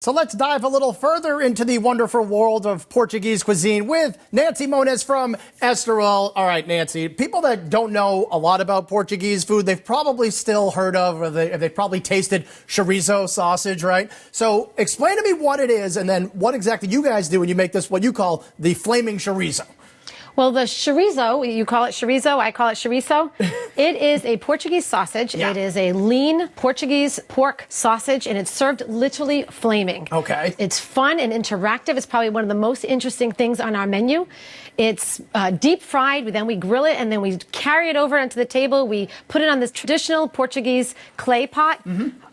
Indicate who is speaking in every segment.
Speaker 1: So let's dive a little further into the wonderful world of Portuguese cuisine with Nancy Moniz from Estoril. All right, Nancy, people that don't know a lot about Portuguese food, they've probably still heard of, or they've probably tasted chorizo sausage, right? So explain to me what it is and then what exactly you guys do when you make this, what you call the flaming chorizo.
Speaker 2: Well, the chorizo, you call it chorizo, I call it chorizo. It is a Portuguese sausage.
Speaker 1: Yeah.
Speaker 2: It is a lean Portuguese pork sausage, and it's served literally flaming.
Speaker 1: Okay.
Speaker 2: It's fun and interactive. It's probably one of the most interesting things on our menu. It's deep fried, then we grill it, and then we carry it over onto the table. We put it on this traditional Portuguese clay pot,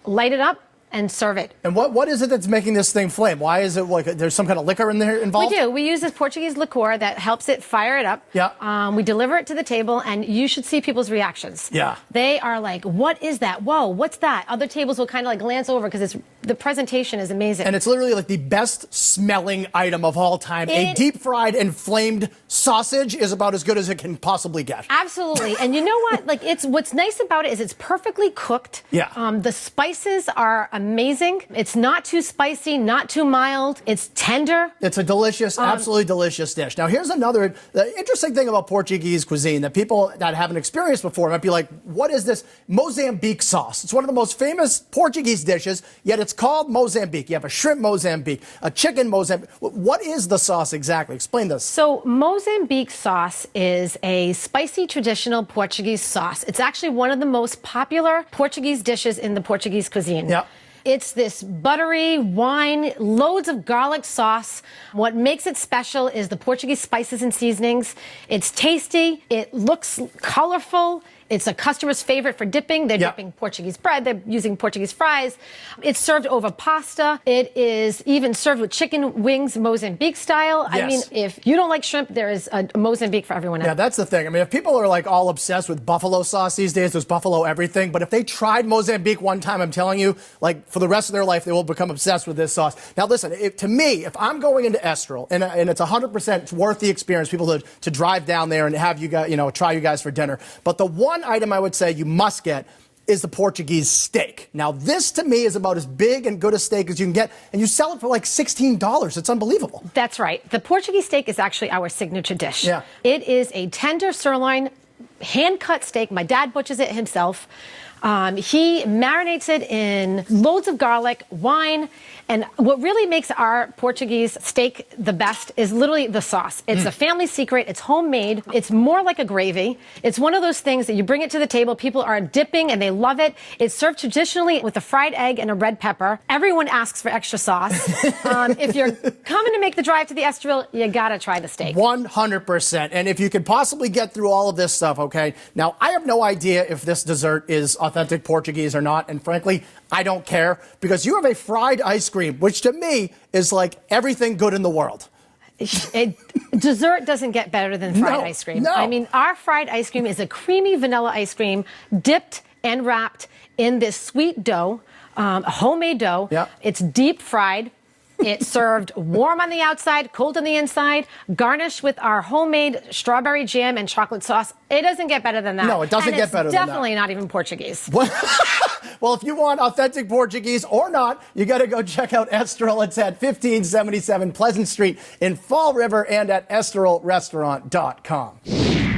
Speaker 2: light it up, and serve it.
Speaker 1: And what is it that's making this thing flame? Why is it like there's some kind of liquor in there involved?
Speaker 2: We do. We use this Portuguese liqueur that helps it fire it up.
Speaker 1: Yeah.
Speaker 2: We deliver it to the table, and you should see people's reactions.
Speaker 1: Yeah.
Speaker 2: They are like, what is that? Whoa, what's that? Other tables will kind of like glance over because the presentation is amazing.
Speaker 1: And it's literally like the best smelling item of all time. A deep fried and flamed sausage is about as good as it can possibly get.
Speaker 2: Absolutely. And you know what? Like, what's nice about it is it's perfectly cooked.
Speaker 1: Yeah.
Speaker 2: The spices are amazing. It's not too spicy, not too mild. It's tender.
Speaker 1: It's a delicious, absolutely delicious dish. Now, here's another interesting thing about Portuguese cuisine that people that haven't experienced before might be like, what is this Mozambique sauce? It's one of the most famous Portuguese dishes, yet it's called Mozambique. You have a shrimp Mozambique, a chicken Mozambique. What is the sauce exactly? Explain this.
Speaker 2: So Mozambique sauce is a spicy traditional Portuguese sauce. It's actually one of the most popular Portuguese dishes in the Portuguese cuisine.
Speaker 1: Yeah.
Speaker 2: It's this buttery wine, loads of garlic sauce. What makes it special is the Portuguese spices and seasonings. It's tasty. It looks colorful. It's a customer's favorite for dipping. They're dipping Portuguese bread. They're using Portuguese fries. It's served over pasta. It is even served with chicken wings, Mozambique style.
Speaker 1: Yes.
Speaker 2: I mean, if you don't like shrimp, there is a Mozambique for everyone else.
Speaker 1: Yeah, that's the thing. I mean, if people are like all obsessed with buffalo sauce these days, there's buffalo everything. But if they tried Mozambique one time, I'm telling you, like for the rest of their life, they will become obsessed with this sauce. Now, listen, to me, if I'm going into Estoril and it's 100% worth the experience, people to drive down there and have you guys, try you guys for dinner. But the one item I would say you must get is the Portuguese steak. Now, this to me is about as big and good a steak as you can get, and you sell it for like $16. It's unbelievable.
Speaker 2: That's right. The Portuguese steak is actually our signature dish.
Speaker 1: Yeah.
Speaker 2: It is a tender sirloin, hand-cut steak. My dad butchers it himself. He marinates it in loads of garlic, wine, and what really makes our Portuguese steak the best is literally the sauce. It's a family secret. It's homemade. It's more like a gravy. It's one of those things that you bring it to the table. People are dipping and they love it. It's served traditionally with a fried egg and a red pepper. Everyone asks for extra sauce. If you're coming to make the drive to the Estoril, you gotta try the steak.
Speaker 1: 100%. And if you could possibly get through all of this stuff, okay? Now, I have no idea if this dessert is authentic Portuguese or not, and frankly, I don't care, because you have a fried ice cream, which to me is like everything good in the world.
Speaker 2: Dessert doesn't get better than fried ice cream.
Speaker 1: No.
Speaker 2: I mean, our fried ice cream is a creamy vanilla ice cream dipped and wrapped in this sweet dough, a homemade dough.
Speaker 1: Yeah.
Speaker 2: It's deep fried. It's served warm on the outside, cold on the inside, garnished with our homemade strawberry jam and chocolate sauce. It doesn't get better than that.
Speaker 1: No, it doesn't get better than that.
Speaker 2: It's definitely not even Portuguese.
Speaker 1: Well, if you want authentic Portuguese or not, you got to go check out Estoril. It's at 1577 Pleasant Street in Fall River and at EstorilRestaurant.com.